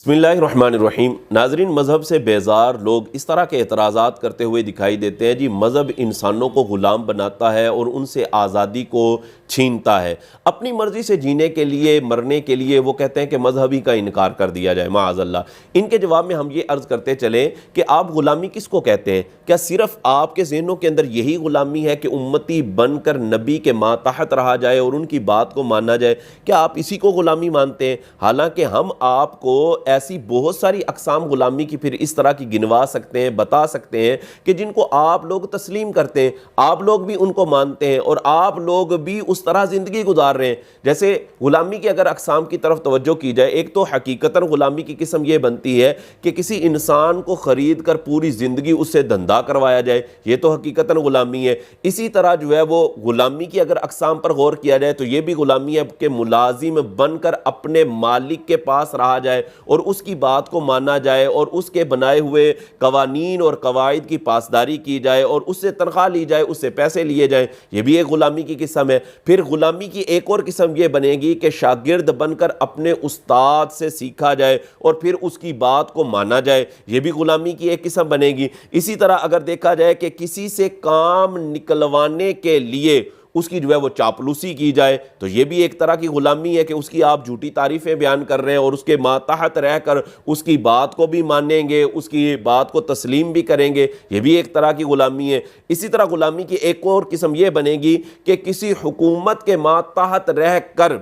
बिस्मिल्लाहिर्रहमानिर्रहीम। नाज़रीन, मज़हब से बेजार लोग इस तरह के एतराज़ात करते हुए दिखाई देते हैं जी मज़हब इंसानों को ग़ुलाम बनाता है और उनसे आज़ादी को छीनता है। अपनी मर्ज़ी से जीने के लिए, मरने के लिए वो कहते हैं कि मज़हब ही का इनकार कर दिया जाए, माअज़ल्लाह। इनके जवाब में हम ये अर्ज़ करते चलें कि आप ग़ुलामी किसको कहते हैं? क्या सिर्फ़ आपके ज़हनों के अंदर यही ग़ुलामी है कि उम्मती बनकर नबी के मातहत रहा जाए और उनकी बात को माना जाए? क्या आप इसी को ग़ुलामी मानते हैं? हालांकि हम आपको ऐसी बहुत सारी अक़साम ग़ुलामी की फिर इस तरह की गिनवा सकते हैं, बता सकते हैं कि जिनको आप लोग तस्लीम करते हैं, आप लोग भी उनको मानते हैं और आप लोग भी उस तरह ज़िंदगी गुजार रहे हैं। जैसे ग़ुलामी की अगर अक़साम की तरफ तवज्जो की जाए, एक तो हकीकतन ग़ुलामी की किस्म ये बनती है कि किसी इंसान को ख़रीद कर पूरी ज़िंदगी उससे धंधा करवाया जाए, ये तो हकीकतन ग़ुलामी है। इसी तरह जो है वो ग़ुलामी की अगर अक़साम पर गौर किया जाए तो ये भी ग़ुलामी है कि मुलाजिम बनकर अपने मालिक के पास रहा जाए और उसकी बात को माना जाए और उसके बनाए हुए कवानीन और कवायद की पासदारी की जाए और उससे तनख्वाह ली जाए, उससे पैसे लिए जाएं, ये भी एक ग़ुलामी की किस्म है। फिर ग़ुलामी की एक और किस्म ये बनेगी कि शागिर्द बनकर अपने उस्ताद से सीखा जाए और फिर उसकी बात को माना जाए, ये भी ग़ुलामी की एक किस्म बनेगी। इसी तरह अगर देखा जाए कि किसी से काम निकलवाने के लिए उसकी जो है वो चापलूसी की जाए तो ये भी एक तरह की ग़ुलामी है कि उसकी आप झूठी तारीफ़ें बयान कर रहे हैं और उसके मातहत रहकर उसकी बात को भी मानेंगे, उसकी बात को तस्लीम भी करेंगे, ये भी एक तरह की ग़ुलामी है। इसी तरह ग़ुलामी की एक और किस्म ये बनेगी कि किसी हुकूमत के मातहत रह कर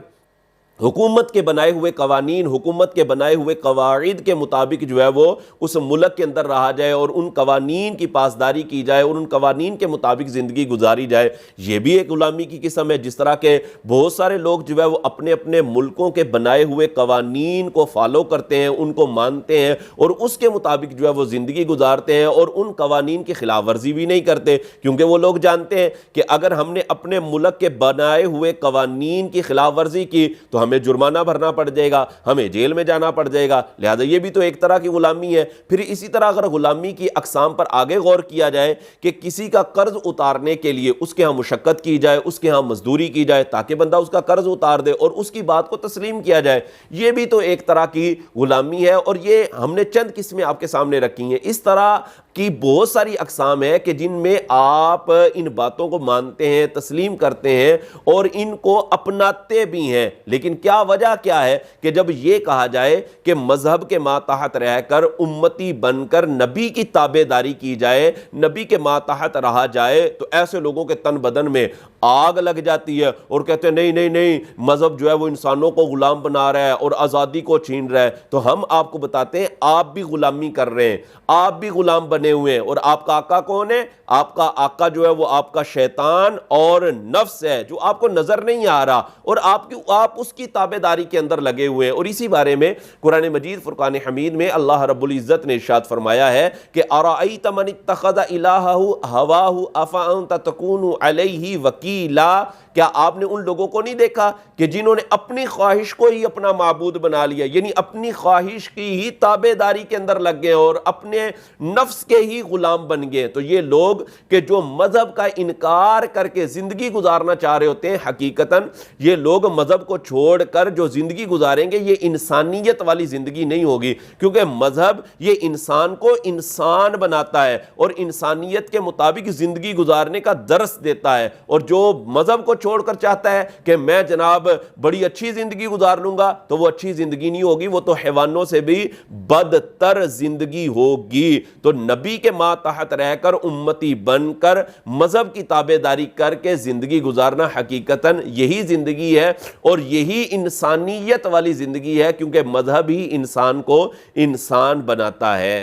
हुकूमत के बनाए हुए कवानीन, हुकूमत के बनाए हुए कवाइद के मुताबिक जो है वो उस मुल्क के अंदर रहा जाए और उन कवानीन की पासदारी की जाए और उन कवानीन के मुताबिक ज़िंदगी गुजारी जाए, ये भी एक ग़ुलामी की किस्म है। जिस तरह के बहुत सारे लोग जो है वो अपने अपने मुल्कों के बनाए हुए कवानीन को फॉलो करते हैं, उनको मानते हैं और उसके मुताबिक जो है वो ज़िंदगी गुजारते हैं और उन कवानीन की खिलाफ वर्जी भी नहीं करते, क्योंकि वो लोग जानते हैं कि अगर हमने अपने मुल्क के बनाए हुए कवानीन की खिलाफ वर्जी की तो हमें जुर्माना भरना पड़ जाएगा, हमें जेल में जाना पड़ जाएगा। लिहाजा ये भी तो एक तरह की ग़ुलामी है। फिर इसी तरह अगर ग़ुलामी की अक़साम पर आगे गौर किया जाए कि किसी का कर्ज उतारने के लिए उसके यहाँ मुशक्क़त की जाए, उसके यहाँ मजदूरी की जाए ताकि बंदा उसका कर्ज उतार दे और उसकी बात को तस्लीम किया जाए, ये भी तो एक तरह की ग़ुलामी है। और ये हमने चंद किस्में आपके सामने रखी हैं। इस तरह की बहुत सारी अक़साम है कि जिनमें आप इन बातों को मानते हैं, तस्लीम करते हैं और इनको अपनाते भी हैं। लेकिन क्या वजह क्या है कि जब ये कहा जाए कि मजहब के मातहत रहकर उम्मती बनकर नबी की ताबेदारी की जाए, नबी के मातहत रहा जाए, तो ऐसे लोगों के तन बदन में आग लग जाती है और कहते हैं नहीं नहीं नहीं, मजहब जो है वो इंसानों को गुलाम बना रहा है और आज़ादी को छीन रहा है। तो हम आपको बताते हैं आप भी गुलामी कर रहे हैं, आप भी गुलाम बने हुए हैं। और आपका आका कौन है? आपका आका जो है वो आपका शैतान और नफ्स है जो आपको नजर नहीं आ रहा और आप उसकी ताबेदारी के अंदर लगे हुए हैं। और इसी बारे में कुरान मजीद फुरकान हमीद में अल्लाह रब्बुल इज्जत ने इरशाद फरमाया है कि अराअयत मन इत्तखज़ इलाहहु हवाहु अफा अंत तकूनु अलैहि वकीला, क्या आपने उन लोगों को नहीं देखा कि जिन्होंने अपनी ख्वाहिश को ही अपना माबूद बना लिया, यानी अपनी ख्वाहिश की ही ताबेदारी के अंदर लग गए और अपने नफ्स के ही गुलाम बन गए। तो ये लोग कि जो मजहब का इनकार करके जिंदगी गुजारना चाह रहे होते हैं, हकीकतन ये लोग मजहब को छोड़कर जो जिंदगी गुजारेंगे ये इंसानियत वाली जिंदगी नहीं होगी, क्योंकि मजहब ये इंसान को इंसान बनाता है और इंसानियत के मुताबिक जिंदगी गुजारने का दर्स देता है। और जो मजहब को छोड़कर चाहता है कि मैं जनाब बड़ी अच्छी जिंदगी गुजार लूंगा, तो वो अच्छी जिंदगी नहीं होगी, वो तो हैवानों से भी बदतर जिंदगी होगी। तो नबी के मातहत रहकर उम्मती बनकर मजहब की ताबेदारी करके जिंदगी गुजारना हकीकतन यही जिंदगी है और यही इंसानियत वाली जिंदगी है, क्योंकि मजहब ही इंसान को इंसान बनाता है।